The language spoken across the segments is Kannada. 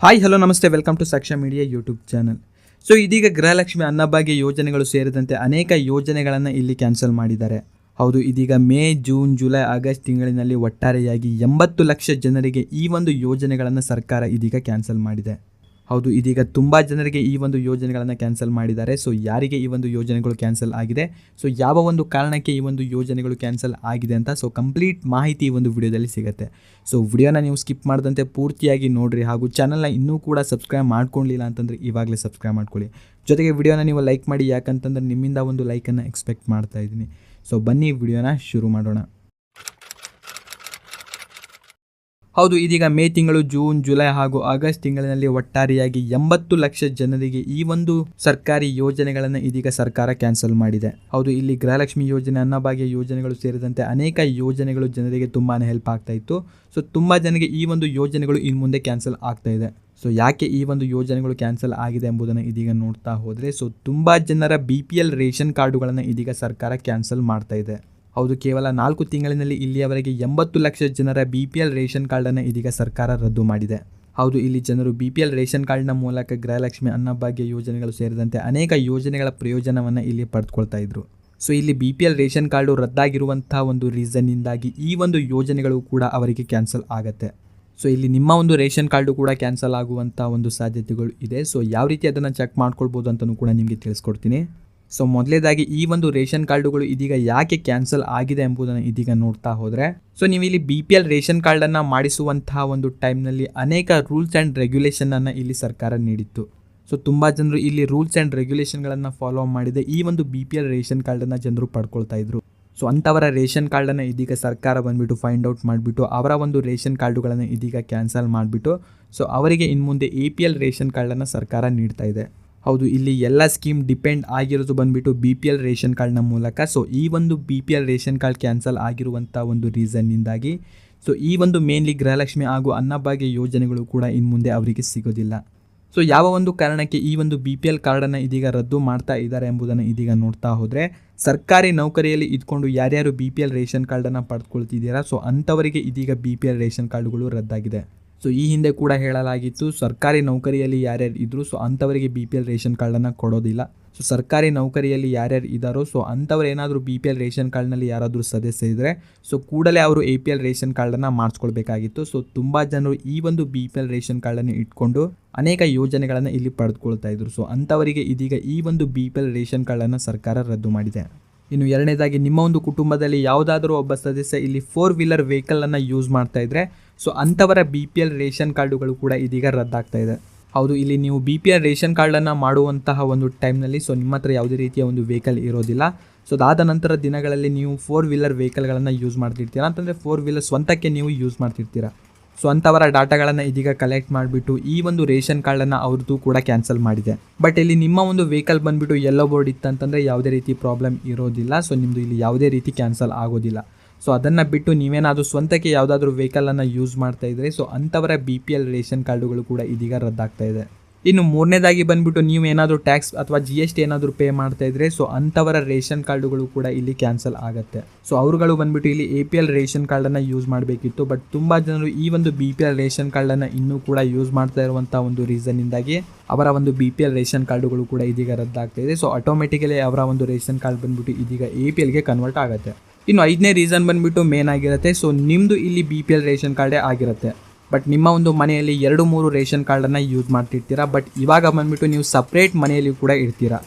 ಹಾಯ್ ಹಲೋ ನಮಸ್ತೆ, ವೆಲ್ಕಮ್ ಟು ಸಾಕ್ಷ್ಯ ಮೀಡಿಯಾ ಯೂಟ್ಯೂಬ್ ಚಾನಲ್. ಸೊ ಇದೀಗ ಗೃಹಲಕ್ಷ್ಮಿ ಅನ್ನಭಾಗ್ಯ ಯೋಜನೆಗಳು ಸೇರಿದಂತೆ ಅನೇಕ ಯೋಜನೆಗಳನ್ನು ಇಲ್ಲಿ ಕ್ಯಾನ್ಸಲ್ ಮಾಡಿದ್ದಾರೆ. ಹೌದು, ಇದೀಗ ಮೇ, ಜೂನ್, ಜುಲೈ, ಆಗಸ್ಟ್ ತಿಂಗಳಿನಲ್ಲಿ ಒಟ್ಟಾರೆಯಾಗಿ 80 ಲಕ್ಷ ಜನರಿಗೆ ಈ ಒಂದು ಯೋಜನೆಗಳನ್ನು ಸರ್ಕಾರ ಇದೀಗ ಕ್ಯಾನ್ಸಲ್ ಮಾಡಿದೆ. ಹೌದು, ಇದೀಗ ತುಂಬ ಜನರಿಗೆ ಈ ಒಂದು ಯೋಜನೆಗಳನ್ನು ಕ್ಯಾನ್ಸಲ್ ಮಾಡಿದ್ದಾರೆ. ಸೊ ಯಾರಿಗೆ ಈ ಒಂದು ಯೋಜನೆಗಳು ಕ್ಯಾನ್ಸಲ್ ಆಗಿದೆ, ಸೊ ಯಾವ ಒಂದು ಕಾರಣಕ್ಕೆ ಈ ಒಂದು ಯೋಜನೆಗಳು ಕ್ಯಾನ್ಸಲ್ ಆಗಿದೆ ಅಂತ ಸೊ ಕಂಪ್ಲೀಟ್ ಮಾಹಿತಿ ಈ ಒಂದು ವಿಡಿಯೋದಲ್ಲಿ ಸಿಗುತ್ತೆ. ಸೊ ವಿಡಿಯೋನ ನೀವು ಸ್ಕಿಪ್ ಮಾಡದಂತೆ ಪೂರ್ತಿಯಾಗಿ ನೋಡಿರಿ, ಹಾಗೂ ಚಾನಲ್ನ ಇನ್ನೂ ಕೂಡ ಸಬ್ಸ್ಕ್ರೈಬ್ ಮಾಡ್ಕೊಳ್ಳಿಲ್ಲ ಅಂತಂದರೆ ಇವಾಗಲೇ ಸಬ್ಸ್ಕ್ರೈಬ್ ಮಾಡ್ಕೊಳ್ಳಿ. ಜೊತೆಗೆ ವಿಡಿಯೋನ ನೀವು ಲೈಕ್ ಮಾಡಿ, ಯಾಕಂತಂದರೆ ನಿಮ್ಮಿಂದ ಒಂದು ಲೈಕನ್ನು ಎಕ್ಸ್ಪೆಕ್ಟ್ ಮಾಡ್ತಾ ಇದ್ದೀನಿ. ಸೊ ಬನ್ನಿ ವಿಡಿಯೋನ ಶುರು ಮಾಡೋಣ. ಹೌದು, ಇದೀಗ ಮೇ ತಿಂಗಳು, ಜೂನ್, ಜುಲೈ ಹಾಗೂ ಆಗಸ್ಟ್ ತಿಂಗಳಿನಲ್ಲಿ ಒಟ್ಟಾರೆಯಾಗಿ 80 ಲಕ್ಷ ಜನರಿಗೆ ಈ ಒಂದು ಸರ್ಕಾರಿ ಯೋಜನೆಗಳನ್ನು ಇದೀಗ ಸರ್ಕಾರ ಕ್ಯಾನ್ಸಲ್ ಮಾಡಿದೆ. ಹೌದು, ಇಲ್ಲಿ ಗೃಹಲಕ್ಷ್ಮಿ ಯೋಜನೆ, ಅನ್ನಭಾಗ್ಯ ಯೋಜನೆಗಳು ಸೇರಿದಂತೆ ಅನೇಕ ಯೋಜನೆಗಳು ಜನರಿಗೆ ತುಂಬಾ ಹೆಲ್ಪ್ ಆಗ್ತಾ ಇತ್ತು. ಸೊ ತುಂಬ ಜನರಿಗೆ ಈ ಒಂದು ಯೋಜನೆಗಳು ಇನ್ನು ಮುಂದೆ ಕ್ಯಾನ್ಸಲ್ ಆಗ್ತಾ ಇದೆ. ಸೊ ಯಾಕೆ ಈ ಒಂದು ಯೋಜನೆಗಳು ಕ್ಯಾನ್ಸಲ್ ಆಗಿದೆ ಎಂಬುದನ್ನು ಇದೀಗ ನೋಡ್ತಾ ಹೋದರೆ, ಸೊ ತುಂಬ ಜನರ BPL ರೇಷನ್ ಕಾರ್ಡುಗಳನ್ನು ಇದೀಗ ಸರ್ಕಾರ ಕ್ಯಾನ್ಸಲ್ ಮಾಡ್ತಾ ಇದೆ. ಹೌದು, ಕೇವಲ 4 ತಿಂಗಳಿನಲ್ಲಿ ಇಲ್ಲಿಯವರೆಗೆ 80 ಲಕ್ಷ ಜನರ BPL ರೇಷನ್ ಕಾರ್ಡನ್ನು ಇದೀಗ ಸರ್ಕಾರ ರದ್ದು ಮಾಡಿದೆ. ಹೌದು, ಇಲ್ಲಿ ಜನರು BPL ರೇಷನ್ ಕಾರ್ಡ್ನ ಮೂಲಕ ಗೃಹಲಕ್ಷ್ಮಿ, ಅನ್ನಭಾಗ್ಯ ಯೋಜನೆಗಳು ಸೇರಿದಂತೆ ಅನೇಕ ಯೋಜನೆಗಳ ಪ್ರಯೋಜನವನ್ನು ಇಲ್ಲಿ ಪಡೆದುಕೊಳ್ತಾ ಇದ್ರು. ಸೊ ಇಲ್ಲಿ BPL ರೇಷನ್ ಕಾರ್ಡು ರದ್ದಾಗಿರುವಂಥ ಒಂದು ರೀಸನ್ನಿಂದಾಗಿ ಈ ಒಂದು ಯೋಜನೆಗಳು ಕೂಡ ಅವರಿಗೆ ಕ್ಯಾನ್ಸಲ್ ಆಗುತ್ತೆ. ಸೊ ಇಲ್ಲಿ ನಿಮ್ಮ ಒಂದು ರೇಷನ್ ಕಾರ್ಡು ಕೂಡ ಕ್ಯಾನ್ಸಲ್ ಆಗುವಂಥ ಒಂದು ಸಾಧ್ಯತೆಗಳು ಇದೆ. ಸೊ ಯಾವ ರೀತಿ ಅದನ್ನು ಚೆಕ್ ಮಾಡ್ಕೊಳ್ಬೋದು ಅಂತಲೂ ಕೂಡ ನಿಮಗೆ ತಿಳಿಸ್ಕೊಡ್ತೀನಿ. ಸೊ ಮೊದಲೇದಾಗಿ ಈ ಒಂದು ರೇಷನ್ ಕಾರ್ಡುಗಳು ಇದೀಗ ಯಾಕೆ ಕ್ಯಾನ್ಸಲ್ ಆಗಿದೆ ಎಂಬುದನ್ನು ಇದೀಗ ನೋಡ್ತಾ ಹೋದರೆ, ಸೊ ನೀವು ಇಲ್ಲಿ BPL ರೇಷನ್ ಕಾರ್ಡನ್ನು ಮಾಡಿಸುವಂತಹ ಒಂದು ಟೈಮ್ನಲ್ಲಿ ಅನೇಕ ರೂಲ್ಸ್ ಆ್ಯಂಡ್ ರೆಗ್ಯುಲೇಷನನ್ನು ಇಲ್ಲಿ ಸರ್ಕಾರ ನೀಡಿತ್ತು. ಸೊ ತುಂಬ ಜನರು ಇಲ್ಲಿ ರೂಲ್ಸ್ ಆ್ಯಂಡ್ ರೆಗ್ಯುಲೇಷನ್ಗಳನ್ನು ಫಾಲೋ ಮಾಡಿದೆ ಈ ಒಂದು BPL ರೇಷನ್ ಕಾರ್ಡನ್ನು ಜನರು ಪಡ್ಕೊಳ್ತಾ ಇದ್ರು. ಸೊ ಅಂಥವರ ರೇಷನ್ ಕಾರ್ಡನ್ನು ಇದೀಗ ಸರ್ಕಾರ ಬಂದುಬಿಟ್ಟು ಫೈಂಡ್ ಔಟ್ ಮಾಡಿಬಿಟ್ಟು ಅವರ ಒಂದು ರೇಷನ್ ಕಾರ್ಡುಗಳನ್ನು ಇದೀಗ ಕ್ಯಾನ್ಸಲ್ ಮಾಡಿಬಿಟ್ಟು ಸೊ ಅವರಿಗೆ ಇನ್ನು ಮುಂದೆ APL ರೇಷನ್ ಕಾರ್ಡನ್ನು ಸರ್ಕಾರ ನೀಡ್ತಾ ಇದೆ. ಹೌದು, ಇಲ್ಲಿ ಎಲ್ಲ ಸ್ಕೀಮ್ ಡಿಪೆಂಡ್ ಆಗಿರೋದು ಬಂದುಬಿಟ್ಟು BPL ರೇಷನ್ ಕಾರ್ಡ್ನ ಮೂಲಕ. ಸೊ ಈ ಒಂದು BPL ರೇಷನ್ ಕಾರ್ಡ್ ಕ್ಯಾನ್ಸಲ್ ಆಗಿರುವಂಥ ಒಂದು ರೀಸನ್ನಿಂದಾಗಿ ಸೊ ಈ ಒಂದು ಮೇನ್ಲಿ ಗೃಹಲಕ್ಷ್ಮಿ ಹಾಗೂ ಅನ್ನಭಾಗ್ಯ ಯೋಜನೆಗಳು ಕೂಡ ಇನ್ನು ಮುಂದೆ ಅವರಿಗೆ ಸಿಗೋದಿಲ್ಲ. ಸೊ ಯಾವ ಒಂದು ಕಾರಣಕ್ಕೆ ಈ ಒಂದು BPL ಕಾರ್ಡನ್ನು ಇದೀಗ ರದ್ದು ಮಾಡ್ತಾ ಇದ್ದಾರೆ ಎಂಬುದನ್ನು ಇದೀಗ ನೋಡ್ತಾ ಹೋದರೆ, ಸರ್ಕಾರಿ ನೌಕರಿಯಲ್ಲಿ ಇದ್ಕೊಂಡು ಯಾರ್ಯಾರು BPL ರೇಷನ್ ಕಾರ್ಡನ್ನು ಪಡೆದುಕೊಳ್ತಿದ್ದೀರಾ ಸೊ ಅಂಥವರಿಗೆ ಇದೀಗ BPL ರೇಷನ್ ಕಾರ್ಡುಗಳು ರದ್ದಾಗಿದೆ. ಸೊ ಈ ಹಿಂದೆ ಕೂಡ ಹೇಳಲಾಗಿತ್ತು, ಸರ್ಕಾರಿ ನೌಕರಿಯಲ್ಲಿ ಯಾರ್ಯಾರು ಇದ್ದರು ಸೊ ಅಂಥವರಿಗೆ BPL ರೇಷನ್ ಕಾರ್ಡನ್ನು ಕೊಡೋದಿಲ್ಲ. ಸೊ ಸರ್ಕಾರಿ ನೌಕರಿಯಲ್ಲಿ ಯಾರ್ಯಾರು ಇದ್ದಾರೋ ಸೊ ಅಂಥವ್ರು ಏನಾದರೂ BPL ರೇಷನ್ ಕಾರ್ಡ್ನಲ್ಲಿ ಯಾರಾದರೂ ಸದಸ್ಯ ಇದ್ದರೆ ಸೊ ಕೂಡಲೇ ಅವರು APL ರೇಷನ್ ಕಾರ್ಡನ್ನು ಮಾಡಿಸ್ಕೊಳ್ಬೇಕಾಗಿತ್ತು. ಸೊ ತುಂಬ ಜನರು ಈ ಒಂದು BPL ರೇಷನ್ ಕಾರ್ಡನ್ನು ಇಟ್ಕೊಂಡು ಅನೇಕ ಯೋಜನೆಗಳನ್ನು ಇಲ್ಲಿ ಪಡೆದುಕೊಳ್ತಾ ಇದ್ರು. ಸೊ ಅಂಥವರಿಗೆ ಇದೀಗ ಈ ಒಂದು BPL ರೇಷನ್ ಕಾರ್ಡನ್ನು ಸರ್ಕಾರ ರದ್ದು ಮಾಡಿದೆ. ಇನ್ನು ಎರಡನೇದಾಗಿ, ನಿಮ್ಮ ಒಂದು ಕುಟುಂಬದಲ್ಲಿ ಯಾವುದಾದ್ರೂ ಒಬ್ಬ ಸದಸ್ಯ ಇಲ್ಲಿ 4 ವೀಲರ್ ವೆಹಿಕಲನ್ನು ಯೂಸ್ ಮಾಡ್ತಾ ಇದ್ದರೆ ಸೊ ಅಂಥವರ BPL ರೇಷನ್ ಕಾರ್ಡುಗಳು ಕೂಡ ಇದೀಗ ರದ್ದಾಗ್ತಾ ಇದೆ. ಹೌದು, ಇಲ್ಲಿ ನೀವು BPL ರೇಷನ್ ಕಾರ್ಡನ್ನು ಮಾಡುವಂತಹ ಒಂದು ಟೈಮ್ನಲ್ಲಿ ಸೊ ನಿಮ್ಮ ಹತ್ರ ಯಾವುದೇ ರೀತಿಯ ಒಂದು ವೆಹಿಕಲ್ ಇರೋದಿಲ್ಲ. ಸೊ ಅದಾದ ನಂತರ ದಿನಗಳಲ್ಲಿ ನೀವು 4 ವೀಲರ್ ವೆಹಿಕಲ್ಗಳನ್ನು ಯೂಸ್ ಮಾಡ್ತಿರ್ತೀರಾ, ಅಂತಂದರೆ 4 ವೀಲರ್ ಸ್ವಂತಕ್ಕೆ ನೀವು ಯೂಸ್ ಮಾಡ್ತಿರ್ತೀರಾ. ಸೊ ಅಂಥವರ ಡಾಟಾಗಳನ್ನು ಇದೀಗ ಕಲೆಕ್ಟ್ ಮಾಡಿಬಿಟ್ಟು ಈ ಒಂದು ರೇಷನ್ ಕಾರ್ಡನ್ನು ಅವ್ರದ್ದು ಕೂಡ ಕ್ಯಾನ್ಸಲ್ ಮಾಡಿದೆ. ಬಟ್ ಇಲ್ಲಿ ನಿಮ್ಮ ಒಂದು ವೆಹಿಕಲ್ ಬಂದುಬಿಟ್ಟು ಯೆಲ್ಲೋ ಬೋರ್ಡ್ ಇತ್ತಂತಂದರೆ ಯಾವುದೇ ರೀತಿ ಪ್ರಾಬ್ಲಮ್ ಇರೋದಿಲ್ಲ. ಸೊ ನಿಮ್ಮದು ಇಲ್ಲಿ ಯಾವುದೇ ರೀತಿ ಕ್ಯಾನ್ಸಲ್ ಆಗೋದಿಲ್ಲ. ಸೊ ಅದನ್ನು ಬಿಟ್ಟು ನೀವೇನಾದರೂ ಸ್ವಂತಕ್ಕೆ ಯಾವುದಾದ್ರೂ ವೆಹಿಕಲನ್ನು ಯೂಸ್ ಮಾಡ್ತಾ ಇದ್ದರೆ ಸೊ ಅಂಥವರ BPL ರೇಷನ್ ಕಾರ್ಡುಗಳು ಕೂಡ ಇದೀಗ ರದ್ದಾಗ್ತಾ ಇದೆ. ಇನ್ನು ಮೂರನೇದಾಗಿ ಬಂದುಬಿಟ್ಟು ನೀವು ಏನಾದರೂ ಟ್ಯಾಕ್ಸ್ ಅಥವಾ GST ಏನಾದರೂ ಪೇ ಮಾಡ್ತಾ ಇದ್ದರೆ ಸೊ ಅಂಥವರ ರೇಷನ್ ಕಾರ್ಡುಗಳು ಕೂಡ ಇಲ್ಲಿ ಕ್ಯಾನ್ಸಲ್ ಆಗುತ್ತೆ. ಸೊ ಅವರುಗಳು ಬಂದುಬಿಟ್ಟು ಇಲ್ಲಿ APL ರೇಷನ್ ಕಾರ್ಡನ್ನು ಯೂಸ್ ಮಾಡಬೇಕಿತ್ತು. ಬಟ್ ತುಂಬ ಜನರು ಈ ಒಂದು BPL ರೇಷನ್ ಕಾರ್ಡನ್ನು ಇನ್ನೂ ಕೂಡ ಯೂಸ್ ಮಾಡ್ತಾ ಇರುವಂಥ ಒಂದು ರೀಸನ್ನಿಂದಾಗಿ ಅವರ ಒಂದು BPL ರೇಷನ್ ಕಾರ್ಡುಗಳು ಕೂಡ ಇದೀಗ ರದ್ದಾಗ್ತಾ ಇದೆ. ಸೊ ಆಟೋಮೆಟಿಕಲಿ ಅವರ ಒಂದು ರೇಷನ್ ಕಾರ್ಡ್ ಬಂದುಬಿಟ್ಟು ಇದೀಗ APLಗೆ ಕನ್ವರ್ಟ್ ಆಗುತ್ತೆ. ಇನ್ನು 5ನೇ ರೀಸನ್ ಬಂದುಬಿಟ್ಟು ಮೇನ್ ಆಗಿರುತ್ತೆ. ಸೊ ನಿಮ್ಮದು ಇಲ್ಲಿ BPL ರೇಷನ್ ಕಾರ್ಡೇ ಆಗಿರುತ್ತೆ, ಬಟ್ ನಿಮ್ಮ ಒಂದು ಮನೆಯಲ್ಲಿ 2-3 ರೇಷನ್ ಕಾರ್ಡನ್ನು ಯೂಸ್ ಮಾಡ್ತಿರ್ತೀರಾ. ಬಟ್ ಇವಾಗ ಬಂದುಬಿಟ್ಟು ನೀವು ಸಪ್ರೇಟ್ ಮನೆಯಲ್ಲಿ ಕೂಡ ಇರ್ತೀರಾ.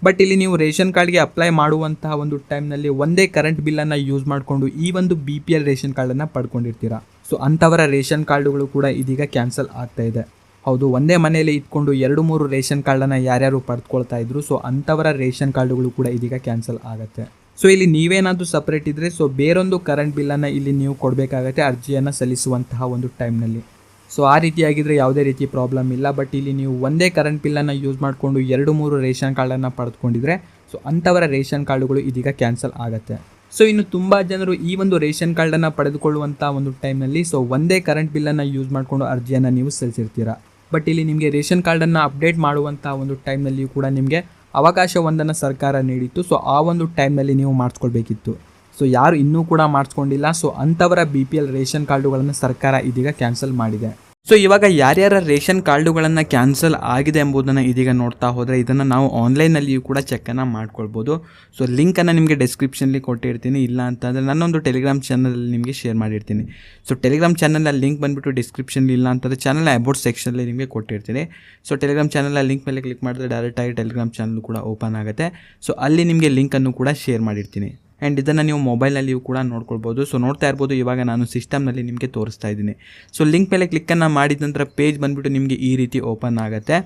ಬಟ್ ಇಲ್ಲಿ ನೀವು ರೇಷನ್ ಕಾರ್ಡ್ಗೆ ಅಪ್ಲೈ ಮಾಡುವಂತಹ ಒಂದು ಟೈಮ್ನಲ್ಲಿ ಒಂದೇ ಕರೆಂಟ್ ಬಿಲ್ಲನ್ನು ಯೂಸ್ ಮಾಡಿಕೊಂಡು ಈ ಒಂದು BPL ರೇಷನ್ ಕಾರ್ಡನ್ನು ಪಡ್ಕೊಂಡಿರ್ತೀರಾ. ಸೊ ಅಂಥವರ ರೇಷನ್ ಕಾರ್ಡುಗಳು ಕೂಡ ಇದೀಗ ಕ್ಯಾನ್ಸಲ್ ಆಗ್ತಾ ಇದೆ. ಹೌದು, ಒಂದೇ ಮನೆಯಲ್ಲಿ ಇಟ್ಕೊಂಡು 2-3 ರೇಷನ್ ಕಾರ್ಡನ್ನು ಯಾರ್ಯಾರು ಪಡೆದುಕೊಳ್ತಾ ಇದ್ರು ಸೊ ಅಂಥವರ ರೇಷನ್ ಕಾರ್ಡುಗಳು ಕೂಡ ಇದೀಗ ಕ್ಯಾನ್ಸಲ್ ಆಗುತ್ತೆ. ಸೊ ಇಲ್ಲಿ ನೀವೇನಾದರೂ ಸಪ್ರೇಟ್ ಇದ್ದರೆ ಸೊ ಬೇರೊಂದು ಕರೆಂಟ್ ಬಿಲ್ಲನ್ನು ಇಲ್ಲಿ ನೀವು ಕೊಡಬೇಕಾಗತ್ತೆ ಅರ್ಜಿಯನ್ನು ಸಲ್ಲಿಸುವಂತಹ ಒಂದು ಟೈಮ್ನಲ್ಲಿ. ಸೊ ಆ ರೀತಿಯಾಗಿದ್ದರೆ ಯಾವುದೇ ರೀತಿ ಪ್ರಾಬ್ಲಮ್ ಇಲ್ಲ. ಬಟ್ ಇಲ್ಲಿ ನೀವು ಒಂದೇ ಕರೆಂಟ್ ಬಿಲ್ಲನ್ನು ಯೂಸ್ ಮಾಡಿಕೊಂಡು 2-3 ರೇಷನ್ ಕಾರ್ಡನ್ನು ಪಡೆದುಕೊಂಡಿದ್ರೆ ಸೊ ಅಂಥವರ ರೇಷನ್ ಕಾರ್ಡುಗಳು ಇದೀಗ ಕ್ಯಾನ್ಸಲ್ ಆಗುತ್ತೆ. ಸೊ ಇನ್ನು ತುಂಬ ಜನರು ಈ ಒಂದು ರೇಷನ್ ಕಾರ್ಡನ್ನು ಪಡೆದುಕೊಳ್ಳುವಂಥ ಒಂದು ಟೈಮ್ನಲ್ಲಿ ಸೊ ಒಂದೇ ಕರೆಂಟ್ ಬಿಲ್ಲನ್ನು ಯೂಸ್ ಮಾಡಿಕೊಂಡು ಅರ್ಜಿಯನ್ನು ನೀವು ಸಲ್ಲಿಸಿರ್ತೀರ. ಬಟ್ ಇಲ್ಲಿ ನಿಮಗೆ ರೇಷನ್ ಕಾರ್ಡನ್ನು ಅಪ್ಡೇಟ್ ಮಾಡುವಂಥ ಒಂದು ಟೈಮ್ನಲ್ಲಿಯೂ ಕೂಡ ನಿಮಗೆ ಅವಕಾಶವೊಂದನ್ನು ಸರ್ಕಾರ ನೀಡಿತ್ತು. ಸೊ ಆ ಒಂದು ಟೈಮ್ನಲ್ಲಿ ನೀವು ಮಾಡಿಸ್ಕೊಳ್ಬೇಕಿತ್ತು. ಸೊ ಯಾರು ಇನ್ನೂ ಕೂಡ ಮಾಡಿಸ್ಕೊಂಡಿಲ್ಲ ಸೊ ಅಂಥವರ BPL ರೇಷನ್ ಕಾರ್ಡುಗಳನ್ನು ಸರ್ಕಾರ ಇದೀಗ ಕ್ಯಾನ್ಸಲ್ ಮಾಡಿದೆ. ಸೊ ಇವಾಗ ಯಾರ್ಯಾರ ರೇಷನ್ ಕಾರ್ಡುಗಳನ್ನು ಕ್ಯಾನ್ಸಲ್ ಆಗಿದೆ ಎಂಬುದನ್ನು ಇದೀಗ ನೋಡ್ತಾ ಹೋದರೆ ಇದನ್ನು ನಾವು ಆನ್ಲೈನಲ್ಲಿಯೂ ಕೂಡ ಚೆಕ್ಕನ್ನು ಮಾಡ್ಕೊಳ್ಬೋದು. ಸೊ ಲಿಂಕನ್ನು ನಿಮಗೆ ಡಿಸ್ಕ್ರಿಪ್ಷನಲ್ಲಿ ಕೊಟ್ಟಿರ್ತೀನಿ, ಇಲ್ಲ ಅಂತಂದರೆ ನನ್ನೊಂದು ಟೆಲಿಗ್ರಾಮ್ ಚಾನಲಲ್ಲಿ ನಿಮಗೆ ಶೇರ್ ಮಾಡಿರ್ತೀನಿ. ಸೊ ಟೆಲಿಗ್ರಾಮ್ ಚಾನಲ್ ಲಿಂಕ್ ಬಂದುಬಿಟ್ಟು ಡಿಸ್ಕ್ರಿಪ್ಷನಲ್ಲಿ, ಇಲ್ಲ ಅಂತಂದರೆ ಚಾನಲ್ ಅಬೌಟ್ ಸೆಕ್ಷನಲ್ಲಿ ನಿಮಗೆ ಕೊಟ್ಟಿರ್ತೀನಿ. ಸೊ ಟೆಲಿಗ್ರಾಮ್ ಚಾನಲ್ ಲಿಂಕ್ ಮೇಲೆ ಕ್ಲಿಕ್ ಮಾಡಿದ್ರೆ ಡೈರೆಕ್ಟಾಗಿ ಟೆಲಿಗ್ರಾಮ್ ಚಾನಲ್ ಕೂಡ ಓಪನ್ ಆಗುತ್ತೆ. ಸೊ ಅಲ್ಲಿ ನಿಮಗೆ ಲಿಂಕನ್ನು ಕೂಡ ಶೇರ್ ಮಾಡಿರ್ತೀನಿ. ಆ್ಯಂಡ್ ಇದನ್ನು ನೀವು ಮೊಬೈಲಲ್ಲಿಯೂ ಕೂಡ ನೋಡ್ಕೊಳ್ಬೋದು. ಸೊ ನೋಡ್ತಾ ಇರ್ಬೋದು, ಇವಾಗ ನಾನು ಸಿಸ್ಟಮ್ನಲ್ಲಿ ನಿಮಗೆ ತೋರಿಸ್ತಾ ಇದ್ದೀನಿ. ಸೊ ಲಿಂಕ್ ಮೇಲೆ ಕ್ಲಿಕ್ಕನ್ನು ಮಾಡಿದ ನಂತರ ಪೇಜ್ ಬಂದುಬಿಟ್ಟು ನಿಮಗೆ ಈ ರೀತಿ ಓಪನ್ ಆಗುತ್ತೆ.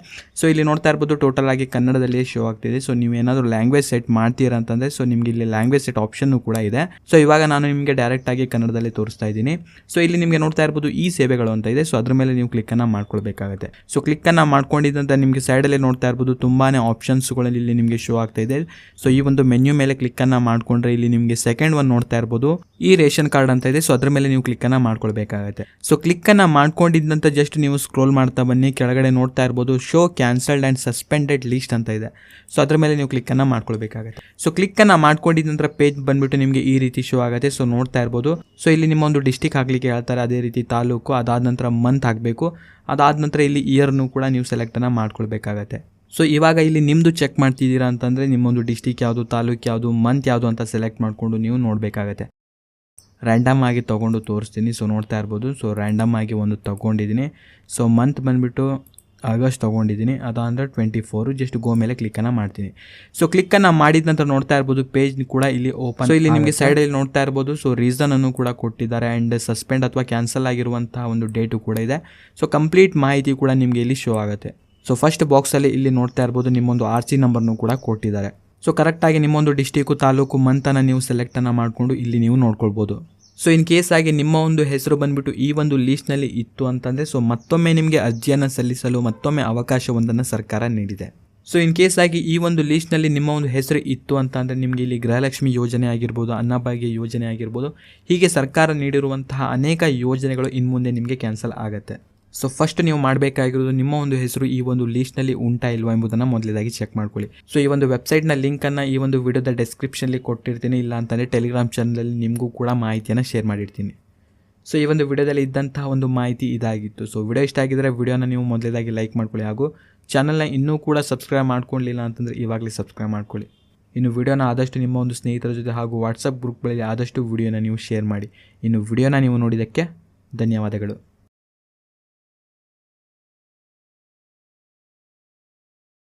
ಸೊ ಇಲ್ಲಿ ನೋಡ್ತಾ ಇರ್ಬೋದು ಟೋಟಲ್ ಆಗಿ ಕನ್ನಡದಲ್ಲಿ ಶೋ ಆಗ್ತಿದೆ. ಸೊ ನೀವು ಏನಾದರೂ ಲ್ಯಾಂಗ್ವೇಜ್ ಸೆಟ್ ಮಾಡ್ತೀರಾ ಅಂತಂದರೆ ಸೊ ನಿಮಗೆ ಇಲ್ಲಿ ಲ್ಯಾಂಗ್ವೇಜ್ ಸೆಟ್ ಆಪ್ಷನ್ನು ಕೂಡ ಇದೆ. ಸೊ ಇವಾಗ ನಾನು ನಿಮಗೆ ಡೈರೆಕ್ಟಾಗಿ ಕನ್ನಡದಲ್ಲಿ ತೋರಿಸ್ತಾ ಇದ್ದೀನಿ. ಸೊ ಇಲ್ಲಿ ನಿಮಗೆ ನೋಡ್ತಾ ಇರ್ಬೋದು ಈ ಸೇವೆಗಳು ಅಂತ ಇದೆ. ಸೊ ಅದ್ರ ಮೇಲೆ ನೀವು ಕ್ಲಿಕ್ಕನ್ನು ಮಾಡ್ಕೊಳ್ಬೇಕಾಗುತ್ತೆ. ಸೊ ಕ್ಲಿಕ್ಕನ್ನು ಮಾಡ್ಕೊಂಡಿದ್ದಂತ ನಿಮಗೆ ಸೈಡಲ್ಲಿ ನೋಡ್ತಾ ಇರ್ಬೋದು ತುಂಬಾ ಆಪ್ಷನ್ಸ್ಗಳಲ್ಲಿ ಇಲ್ಲಿ ನಿಮಗೆ ಶೋ ಆಗ್ತಾ ಇದೆ. ಸೊ ಈ ಒಂದು ಮೆನ್ಯೂ ಮೇಲೆ ಕ್ಲಿಕ್ಕನ್ನು ಮಾಡಿಕೊಂಡ್ರೆ ಇಲ್ಲಿ ನಿಮಗೆ ಸೆಕೆಂಡ್ ಒನ್ ನೋಡ್ತಾ ಇರ್ಬೋದು ಈ ರೇಷನ್ ಕಾರ್ಡ್ ಅಂತ ಇದೆ. ಸೊ ಅದ್ರ ಮೇಲೆ ನೀವು ಕ್ಲಿಕ್ಕನ್ನು ಮಾಡ್ಕೊಳ್ಬೇಕಾಗುತ್ತೆ. ಸೊ ಕ್ಲಿಕ್ಕನ್ನು ಮಾಡ್ಕೊಂಡಿದ್ದಂತ ಜಸ್ಟ್ ನೀವು ಸ್ಕ್ರೋಲ್ ಮಾಡ್ತಾ ಬನ್ನಿ, ಕೆಳಗಡೆ ನೋಡ್ತಾ ಇರ್ಬೋದು show cancelled and suspended list ಅಂತ ಇದೆ. ಸೊ ಅದ್ರ ಮೇಲೆ ನೀವು ಕ್ಲಿಕ್ಕನ್ನು ಮಾಡ್ಕೊಳ್ಬೇಕಾಗುತ್ತೆ. ಸೊ ಕ್ಲಿಕ್ಕನ್ನು ಮಾಡ್ಕೊಂಡಿದ್ದ ನಂತರ ಪೇಜ್ ಬಂದ್ಬಿಟ್ಟು ನಿಮಗೆ ಈ ರೀತಿ ಶೋ ಆಗುತ್ತೆ. ಸೊ ನೋಡ್ತಾ ಇರ್ಬೋದು. ಸೊ ಇಲ್ಲಿ ನಿಮ್ಮ ಒಂದು ಡಿಸ್ಟಿಕ್ ಹಾಕ್ಲಿಕ್ಕೆ ಹೇಳ್ತಾರೆ, ಅದೇ ರೀತಿ ತಾಲೂಕು, ಅದಾದ ನಂತರ ಮಂತ್ ಹಾಕಬೇಕು, ಅದಾದ ನಂತರ ಇಲ್ಲಿ ಇಯರ್ನು ಕೂಡ ನೀವು ಸೆಲೆಕ್ಟನ್ನು ಮಾಡ್ಕೊಳ್ಬೇಕಾಗತ್ತೆ. ಸೊ ಇವಾಗ ಇಲ್ಲಿ ನಿಮ್ಮದು ಚೆಕ್ ಮಾಡ್ತಿದ್ದೀರಾ ಅಂತಂದರೆ ನಿಮ್ಮೊಂದು ಡಿಸ್ಟಿಕ್ ಯಾವುದು, ತಾಲೂಕು ಯಾವುದು, ಮಂತ್ ಯಾವುದು ಅಂತ ಸೆಲೆಕ್ಟ್ ಮಾಡಿಕೊಂಡು ನೀವು ನೋಡಬೇಕಾಗತ್ತೆ. ರ್ಯಾಂಡಮ್ ಆಗಿ ತೊಗೊಂಡು ತೋರಿಸ್ತೀನಿ. ಸೊ ನೋಡ್ತಾ ಇರ್ಬೋದು. ಸೊ ರ್ಯಾಂಡಮ್ ಆಗಿ ಒಂದು ತೊಗೊಂಡಿದ್ದೀನಿ. ಸೊ ಮಂತ್ ಬಂದುಬಿಟ್ಟು ಆಗಸ್ಟ್ ತೊಗೊಂಡಿದ್ದೀನಿ, ಅದಾಂದರೆ 24. ಜಸ್ಟ್ ಗೋ ಮೇಲೆ ಕ್ಲಿಕ್ಕನ್ನು ಮಾಡ್ತೀನಿ. ಸೊ ಕ್ಲಿಕ್ಕನ್ನು ಮಾಡಿದ ನಂತರ ನೋಡ್ತಾ ಇರ್ಬೋದು ಪೇಜ್ ಕೂಡ ಇಲ್ಲಿ ಓಪನ್. ಸೊ ಇಲ್ಲಿ ನಿಮಗೆ ಸೈಡಲ್ಲಿ ನೋಡ್ತಾ ಇರ್ಬೋದು ಸೊ ರೀಸನನ್ನು ಕೂಡ ಕೊಟ್ಟಿದ್ದಾರೆ ಆ್ಯಂಡ್ ಸಸ್ಪೆಂಡ್ ಅಥವಾ ಕ್ಯಾನ್ಸಲ್ ಆಗಿರುವಂತಹ ಒಂದು ಡೇಟು ಕೂಡ ಇದೆ. ಸೊ ಕಂಪ್ಲೀಟ್ ಮಾಹಿತಿ ಕೂಡ ನಿಮಗೆ ಇಲ್ಲಿ ಶೋ ಆಗುತ್ತೆ. ಸೊ ಫಸ್ಟ್ ಬಾಕ್ಸಲ್ಲಿ ಇಲ್ಲಿ ನೋಡ್ತಾ ಇರ್ಬೋದು ನಿಮ್ಮೊಂದು RC ನಂಬರ್ನು ಕೂಡ ಕೊಟ್ಟಿದ್ದಾರೆ. ಸೊ ಕರೆಕ್ಟಾಗಿ ನಿಮ್ಮೊಂದು ಡಿಸ್ಟಿಕ್ಕು, ತಾಲೂಕು, ಮಂತನ್ನು ನೀವು ಸೆಲೆಕ್ಟನ್ನು ಮಾಡಿಕೊಂಡು ಇಲ್ಲಿ ನೀವು ನೋಡ್ಕೊಳ್ಬೋದು. ಸೊ ಇನ್ ಕೇಸ್ ಆಗಿ ನಿಮ್ಮ ಒಂದು ಹೆಸರು ಬಂದುಬಿಟ್ಟು ಈ ಒಂದು ಲೀಸ್ಟ್ನಲ್ಲಿ ಇತ್ತು ಅಂತಂದರೆ ಸೊ ಮತ್ತೊಮ್ಮೆ ನಿಮಗೆ ಅರ್ಜಿಯನ್ನು ಸಲ್ಲಿಸಲು ಮತ್ತೊಮ್ಮೆ ಅವಕಾಶವೊಂದನ್ನು ಸರ್ಕಾರ ನೀಡಿದೆ. ಸೊ ಇನ್ ಕೇಸ್ ಆಗಿ ಈ ಒಂದು ಲೀಸ್ಟ್ನಲ್ಲಿ ನಿಮ್ಮ ಒಂದು ಹೆಸರು ಇತ್ತು ಅಂತ ಅಂದರೆ ನಿಮಗೆ ಇಲ್ಲಿ ಗೃಹಲಕ್ಷ್ಮಿ ಯೋಜನೆ ಆಗಿರ್ಬೋದು, ಅನ್ನಭಾಗ್ಯ ಯೋಜನೆ ಆಗಿರ್ಬೋದು, ಹೀಗೆ ಸರ್ಕಾರ ನೀಡಿರುವಂತಹ ಅನೇಕ ಯೋಜನೆಗಳು ಇನ್ಮುಂದೆ ನಿಮಗೆ ಕ್ಯಾನ್ಸಲ್ ಆಗುತ್ತೆ. ಸೊ ಫಸ್ಟ್ ನೀವು ಮಾಡಬೇಕಾಗಿರೋದು ನಿಮ್ಮ ಒಂದು ಹೆಸರು ಈ ಒಂದು ಲೀಸ್ಟ್ನಲ್ಲಿ ಉಂಟಾ ಇಲ್ವಾ ಎಂಬುದನ್ನು ಮೊದಲೇದಾಗಿ ಚೆಕ್ ಮಾಡ್ಕೊಳ್ಳಿ. ಸೊ ಈ ಒಂದು ವೆಬ್ಸೈಟ್ನ ಲಿಂಕನ್ನು ಈ ಒಂದು ವಿಡಿಯೋದ ಡಿಸ್ಕ್ರಿಪ್ಷನಲ್ಲಿ ಕೊಟ್ಟಿರ್ತೀನಿ, ಇಲ್ಲ ಅಂತಂದರೆ ಟೆಲಿಗ್ರಾಮ್ ಚಾನಲಲ್ಲಿ ನಿಮಗೂ ಕೂಡ ಮಾಹಿತಿಯನ್ನು ಶೇರ್ ಮಾಡಿರ್ತೀನಿ. ಸೊ ಈ ಒಂದು ವಿಡಿಯೋದಲ್ಲಿ ಇದ್ದಂತಹ ಒಂದು ಮಾಹಿತಿ ಇದಾಗಿತ್ತು. ಸೊ ವಿಡಿಯೋ ಇಷ್ಟ ಆಗಿದ್ದರೆ ವಿಡಿಯೋನ ನೀವು ಮೊದಲೇದಾಗಿ ಲೈಕ್ ಮಾಡ್ಕೊಳ್ಳಿ, ಹಾಗೂ ಚಾನಲ್ನ ಇನ್ನೂ ಕೂಡ ಸಬ್ಸ್ಕ್ರೈಬ್ ಮಾಡ್ಕೊಳ್ಳಿಲ್ಲ ಅಂತಂದರೆ ಇವಾಗಲೇ ಸಬ್ಸ್ಕ್ರೈಬ್ ಮಾಡ್ಕೊಳ್ಳಿ. ಇನ್ನು ವಿಡಿಯೋನ ಆದಷ್ಟು ನಿಮ್ಮ ಒಂದು ಸ್ನೇಹಿತರ ಜೊತೆ ಹಾಗೂ ವಾಟ್ಸಪ್ ಗ್ರೂಪ್ಗಳಲ್ಲಿ ಆದಷ್ಟು ವಿಡಿಯೋನ ನೀವು ಶೇರ್ ಮಾಡಿ. ಇನ್ನು ವಿಡಿಯೋನ ನೀವು ನೋಡಿದ್ದಕ್ಕೆ ಧನ್ಯವಾದಗಳು.